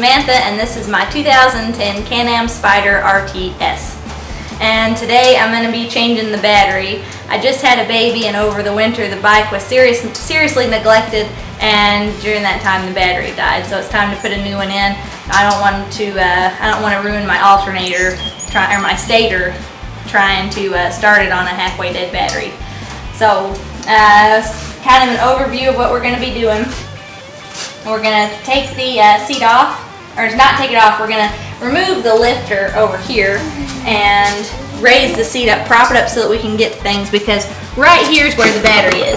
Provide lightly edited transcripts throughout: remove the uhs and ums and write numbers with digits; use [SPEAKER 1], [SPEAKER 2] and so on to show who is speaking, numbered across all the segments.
[SPEAKER 1] Samantha, and this is my 2010 Can-Am Spyder RTS. And today I'm going to be changing the battery. I just had a baby, and over the winter the bike was seriously neglected, and during that time the battery died. So it's time to put a new one in. I don't want to ruin my alternator or my stator trying to start it on a halfway dead battery. So kind of an overview of what we're going to be doing. We're going to take the seat off, or not take it off, we're going to remove the lifter over here and raise the seat up, prop it up so that we can get to things, because right here is where the battery is,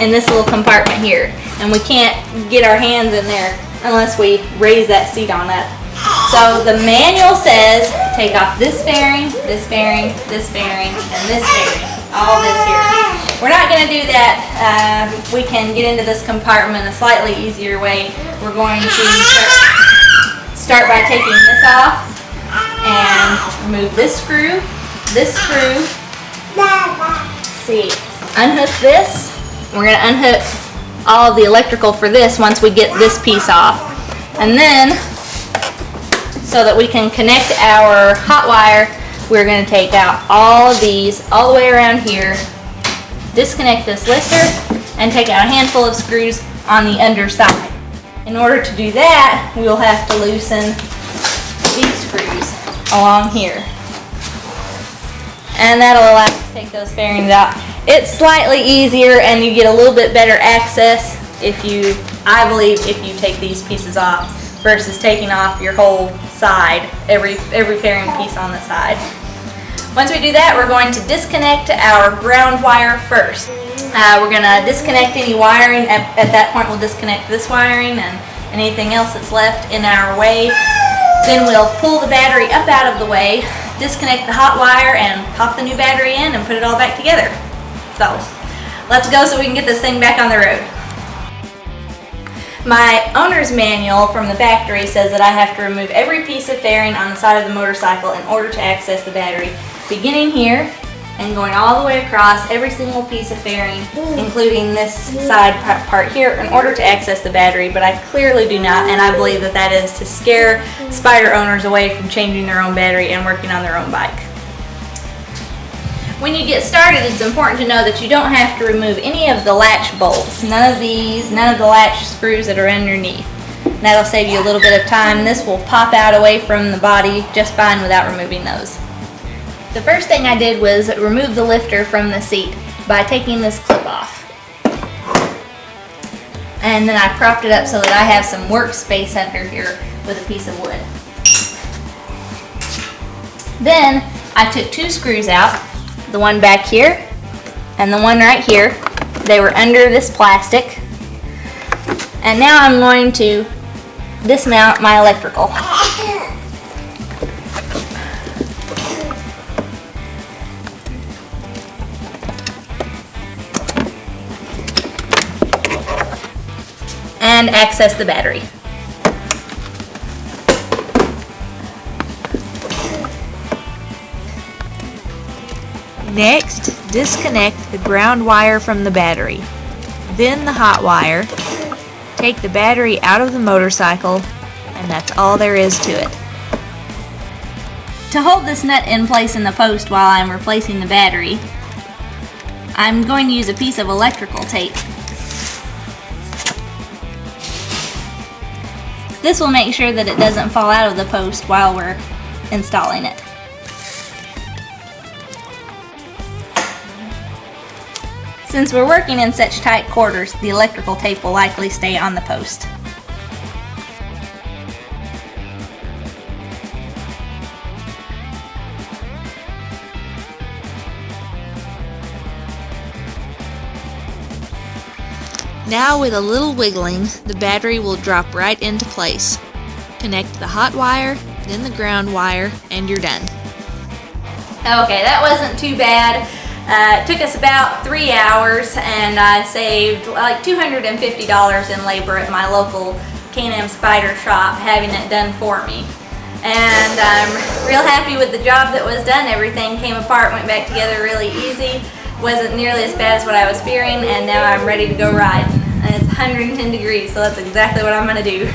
[SPEAKER 1] in this little compartment here, and we can't get our hands in there unless we raise that seat on up. So the manual says take off this fairing, this fairing, this fairing, and this fairing, all this here. We're not going to do that. We can get into this compartment a slightly easier way. We're going to start by taking this off and remove this screw. Let's see, unhook this. We're going to unhook all of the electrical for this once we get this piece off. And then, so that we can connect our hot wire, we're going to take out all of these all the way around here, disconnect this lifter, and take out a handful of screws on the underside. In order to do that, we will have to loosen these screws along here. And that'll allow us to take those fairings out. It's slightly easier, and you get a little bit better access I believe, if you take these pieces off versus taking off your whole side, every fairing piece on the side. Once we do that, we're going to disconnect our ground wire first. We're going to disconnect any wiring. At that point, we'll disconnect this wiring and anything else that's left in our way. Then we'll pull the battery up out of the way, disconnect the hot wire, and pop the new battery in and put it all back together. So let's go so we can get this thing back on the road. My owner's manual from the factory says that I have to remove every piece of fairing on the side of the motorcycle in order to access the battery, beginning here and going all the way across every single piece of fairing, including this side part here, in order to access the battery. But I clearly do not, and I believe that that is to scare Spyder owners away from changing their own battery and working on their own bike. When you get started, it's important to know that you don't have to remove any of the latch bolts. None of these, none of the latch screws that are underneath. That'll save you a little bit of time. This will pop out away from the body just fine without removing those. The first thing I did was remove the lifter from the seat by taking this clip off. And then I propped it up so that I have some workspace under here with a piece of wood. Then I took two screws out, the one back here and the one right here. They were under this plastic. And now I'm going to dismount my electrical. And access the battery.
[SPEAKER 2] Next, disconnect the ground wire from the battery, then the hot wire. Take the battery out of the motorcycle, and that's all there is to it.
[SPEAKER 1] To hold this nut in place in the post while I'm replacing the battery, I'm going to use a piece of electrical tape. This will make sure that it doesn't fall out of the post while we're installing it. Since we're working in such tight quarters, the electrical tape will likely stay on the post.
[SPEAKER 2] Now with a little wiggling, the battery will drop right into place. Connect the hot wire, then the ground wire, and you're done.
[SPEAKER 1] Okay, that wasn't too bad. It took us about 3 hours, and I saved like $250 in labor at my local Can-Am Spyder shop having it done for me. And I'm real happy with the job that was done. Everything came apart, went back together really easy. Wasn't nearly as bad as what I was fearing, and now I'm ready to go riding. And it's 110 degrees, so that's exactly what I'm going to do.